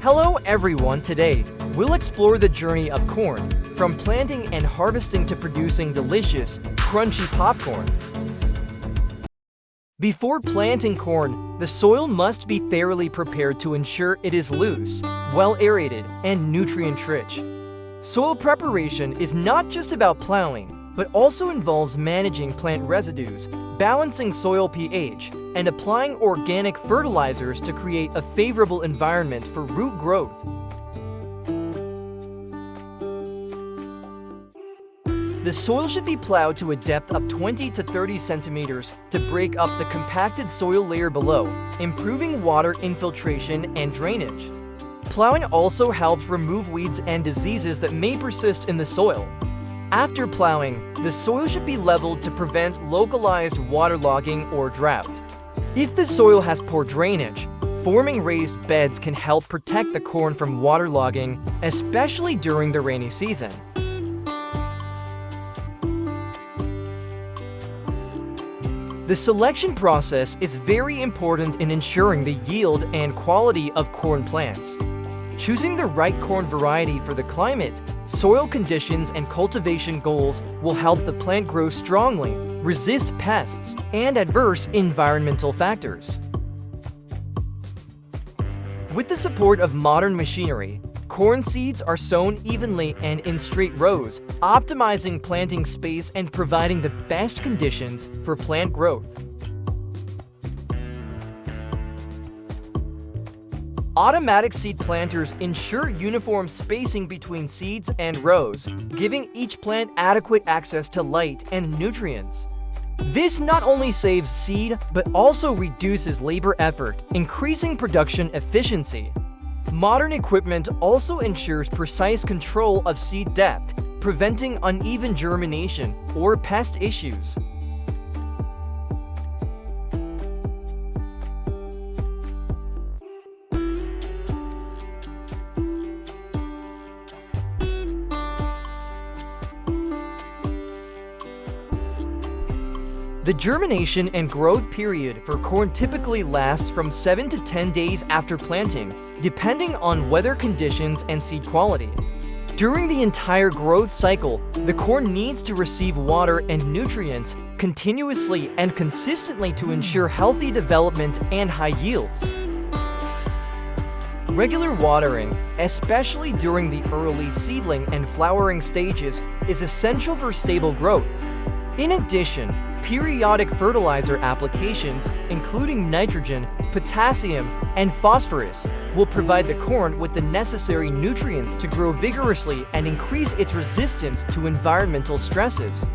Hello everyone, today we'll explore the journey of corn, from planting and harvesting to producing delicious, crunchy popcorn. Before planting corn, the soil must be thoroughly prepared to ensure it is loose, well aerated, and nutrient-rich. Soil preparation is not just about plowing, but also involves managing plant residues, balancing soil pH, and applying organic fertilizers to create a favorable environment for root growth. The soil should be plowed to a depth of 20 to 30 centimeters to break up the compacted soil layer below, improving water infiltration and drainage. Plowing also helps remove weeds and diseases that may persist in the soil. After plowing, the soil should be leveled to prevent localized waterlogging or drought. If the soil has poor drainage, forming raised beds can help protect the corn from waterlogging, especially during the rainy season. The selection process is very important in ensuring the yield and quality of corn plants. Choosing the right corn variety for the climate, soil conditions, and cultivation goals will help the plant grow strongly, resist pests, and adverse environmental factors. With the support of modern machinery, corn seeds are sown evenly and in straight rows, optimizing planting space and providing the best conditions for plant growth. Automatic seed planters ensure uniform spacing between seeds and rows, giving each plant adequate access to light and nutrients. This not only saves seed, but also reduces labor effort, increasing production efficiency. Modern equipment also ensures precise control of seed depth, preventing uneven germination or pest issues. The germination and growth period for corn typically lasts from 7 to 10 days after planting, depending on weather conditions and seed quality. During the entire growth cycle, the corn needs to receive water and nutrients continuously and consistently to ensure healthy development and high yields. Regular watering, especially during the early seedling and flowering stages, is essential for stable growth. In addition, periodic fertilizer applications, including nitrogen, potassium, and phosphorus, will provide the corn with the necessary nutrients to grow vigorously and increase its resistance to environmental stresses.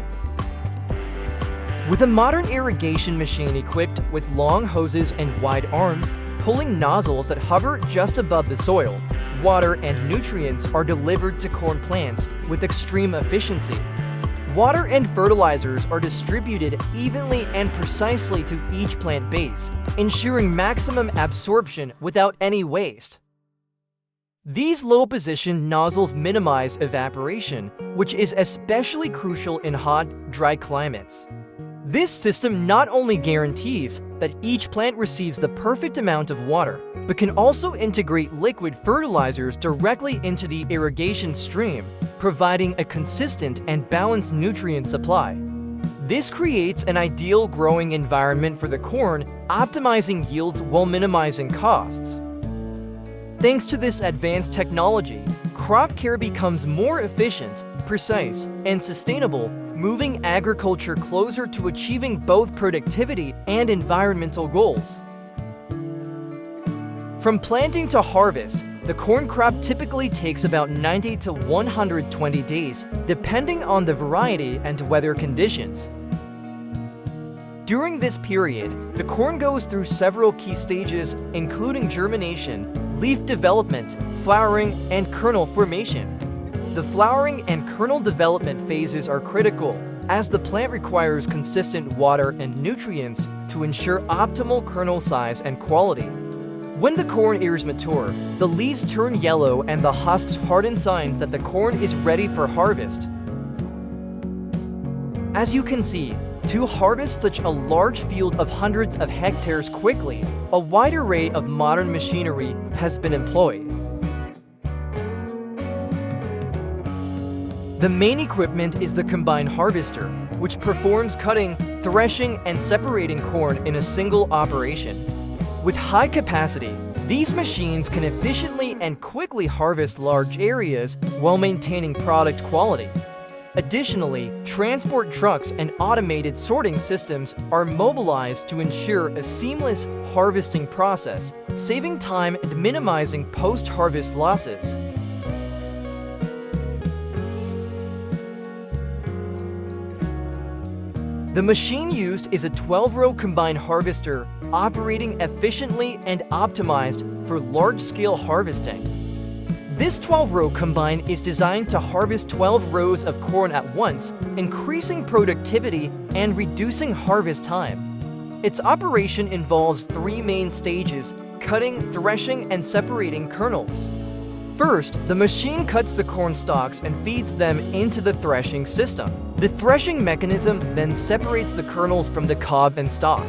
With a modern irrigation machine equipped with long hoses and wide arms, pulling nozzles that hover just above the soil, water and nutrients are delivered to corn plants with extreme efficiency. Water and fertilizers are distributed evenly and precisely to each plant base, ensuring maximum absorption without any waste. These low-position nozzles minimize evaporation, which is especially crucial in hot, dry climates. This system not only guarantees that each plant receives the perfect amount of water, but can also integrate liquid fertilizers directly into the irrigation stream, providing a consistent and balanced nutrient supply. This creates an ideal growing environment for the corn, optimizing yields while minimizing costs. Thanks to this advanced technology, crop care becomes more efficient, precise, and sustainable, moving agriculture closer to achieving both productivity and environmental goals. From planting to harvest, the corn crop typically takes about 90 to 120 days, depending on the variety and weather conditions. During this period, the corn goes through several key stages, including germination, leaf development, flowering, and kernel formation. The flowering and kernel development phases are critical, as the plant requires consistent water and nutrients to ensure optimal kernel size and quality. When the corn ears mature, the leaves turn yellow and the husks harden, signs that the corn is ready for harvest. As you can see, to harvest such a large field of hundreds of hectares quickly, a wide array of modern machinery has been employed. The main equipment is the combine harvester, which performs cutting, threshing, and separating corn in a single operation. With high capacity, these machines can efficiently and quickly harvest large areas while maintaining product quality. Additionally, transport trucks and automated sorting systems are mobilized to ensure a seamless harvesting process, saving time and minimizing post-harvest losses. The machine used is a 12-row combine harvester operating efficiently and optimized for large-scale harvesting. This 12-row combine is designed to harvest 12 rows of corn at once, increasing productivity and reducing harvest time. Its operation involves 3 main stages: cutting, threshing, and separating kernels. First, the machine cuts the corn stalks and feeds them into the threshing system. The threshing mechanism then separates the kernels from the cob and stalk.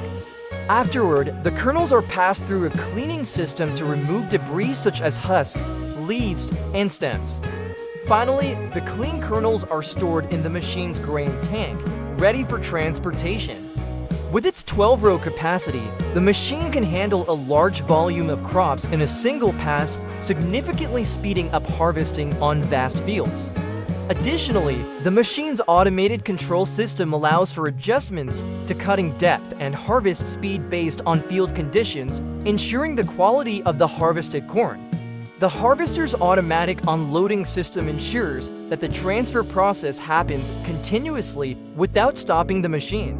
Afterward, the kernels are passed through a cleaning system to remove debris such as husks, leaves, and stems. Finally, the clean kernels are stored in the machine's grain tank, ready for transportation. With its 12-row capacity, the machine can handle a large volume of crops in a single pass, significantly speeding up harvesting on vast fields. Additionally, the machine's automated control system allows for adjustments to cutting depth and harvest speed based on field conditions, ensuring the quality of the harvested corn. The harvester's automatic unloading system ensures that the transfer process happens continuously without stopping the machine.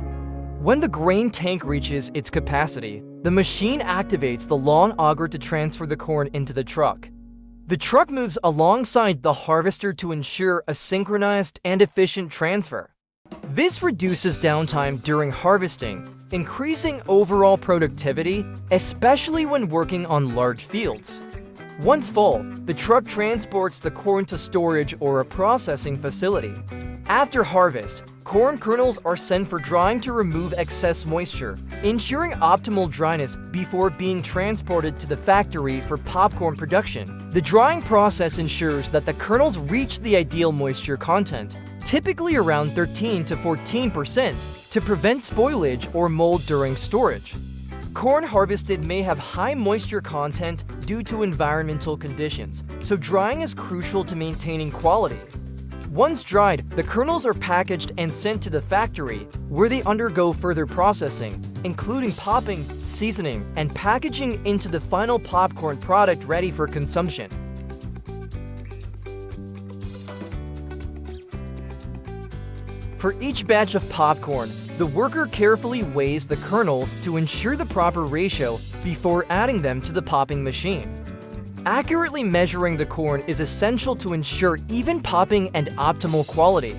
When the grain tank reaches its capacity, the machine activates the long auger to transfer the corn into the truck. The truck moves alongside the harvester to ensure a synchronized and efficient transfer. This reduces downtime during harvesting, increasing overall productivity, especially when working on large fields. Once full, the truck transports the corn to storage or a processing facility. After harvest, corn kernels are sent for drying to remove excess moisture, ensuring optimal dryness before being transported to the factory for popcorn production. The drying process ensures that the kernels reach the ideal moisture content, typically around 13 to 14%, to prevent spoilage or mold during storage. Corn harvested may have high moisture content due to environmental conditions, so drying is crucial to maintaining quality. Once dried, the kernels are packaged and sent to the factory, where they undergo further processing, including popping, seasoning, and packaging into the final popcorn product ready for consumption. For each batch of popcorn, the worker carefully weighs the kernels to ensure the proper ratio before adding them to the popping machine. Accurately measuring the corn is essential to ensure even popping and optimal quality.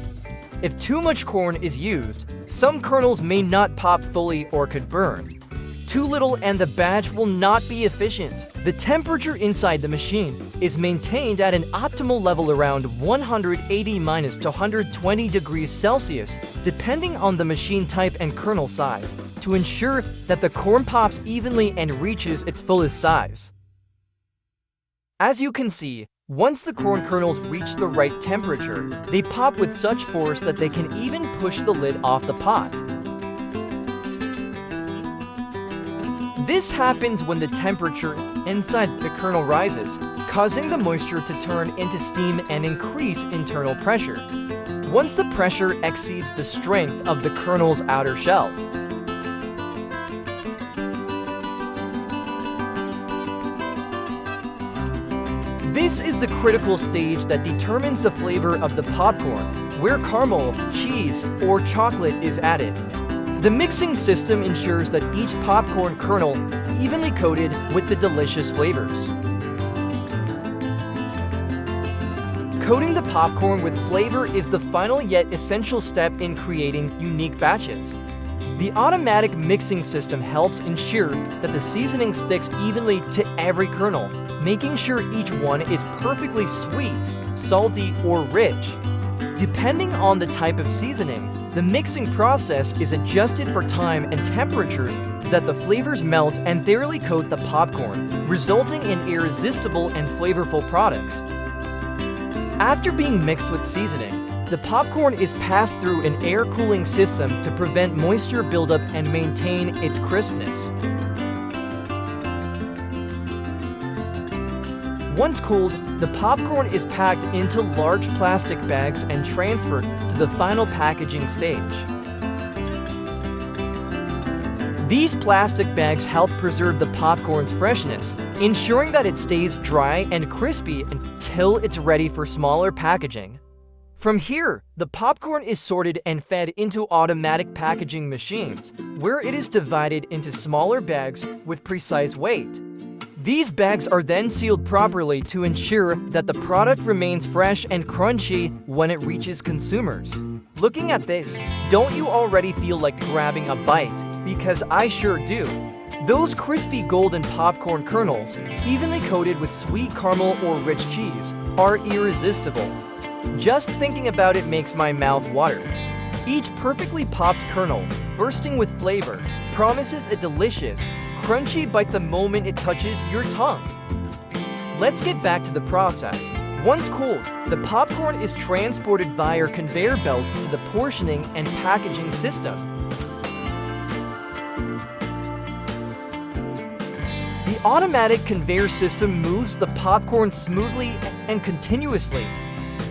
If too much corn is used, some kernels may not pop fully or could burn. Too little and the batch will not be efficient. The temperature inside the machine is maintained at an optimal level around 180 to 120 degrees Celsius, depending on the machine type and kernel size, to ensure that the corn pops evenly and reaches its fullest size. As you can see, once the corn kernels reach the right temperature, they pop with such force that they can even push the lid off the pot. This happens when the temperature inside the kernel rises, causing the moisture to turn into steam and increase internal pressure. Once the pressure exceeds the strength of the kernel's outer shell, this is the critical stage that determines the flavor of the popcorn, where caramel, cheese, or chocolate is added. The mixing system ensures that each popcorn kernel evenly coated with the delicious flavors. Coating the popcorn with flavor is the final yet essential step in creating unique batches. The automatic mixing system helps ensure that the seasoning sticks evenly to every kernel, making sure each one is perfectly sweet, salty, or rich. Depending on the type of seasoning, the mixing process is adjusted for time and temperatures that the flavors melt and thoroughly coat the popcorn, resulting in irresistible and flavorful products. After being mixed with seasoning, the popcorn is passed through an air cooling system to prevent moisture buildup and maintain its crispness. Once cooled, the popcorn is packed into large plastic bags and transferred to the final packaging stage. These plastic bags help preserve the popcorn's freshness, ensuring that it stays dry and crispy until it's ready for smaller packaging. From here, the popcorn is sorted and fed into automatic packaging machines, where it is divided into smaller bags with precise weight. These bags are then sealed properly to ensure that the product remains fresh and crunchy when it reaches consumers. Looking at this, don't you already feel like grabbing a bite? Because I sure do. Those crispy golden popcorn kernels, evenly coated with sweet caramel or rich cheese, are irresistible. Just thinking about it makes my mouth water. Each perfectly popped kernel, bursting with flavor, promises a delicious, crunchy bite the moment it touches your tongue. Let's get back to the process. Once cooled, the popcorn is transported via conveyor belts to the portioning and packaging system. The automatic conveyor system moves the popcorn smoothly and continuously.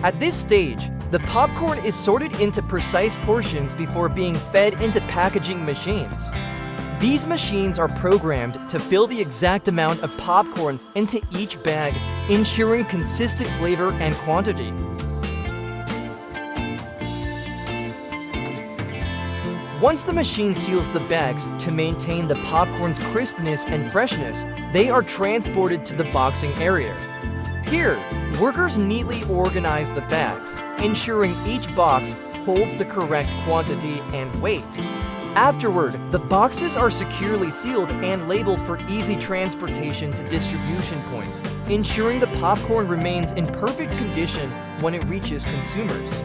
At this stage, the popcorn is sorted into precise portions before being fed into packaging machines. These machines are programmed to fill the exact amount of popcorn into each bag, ensuring consistent flavor and quantity. Once the machine seals the bags to maintain the popcorn's crispness and freshness, they are transported to the boxing area. Here, workers neatly organize the bags, ensuring each box holds the correct quantity and weight. Afterward, the boxes are securely sealed and labeled for easy transportation to distribution points, ensuring the popcorn remains in perfect condition when it reaches consumers.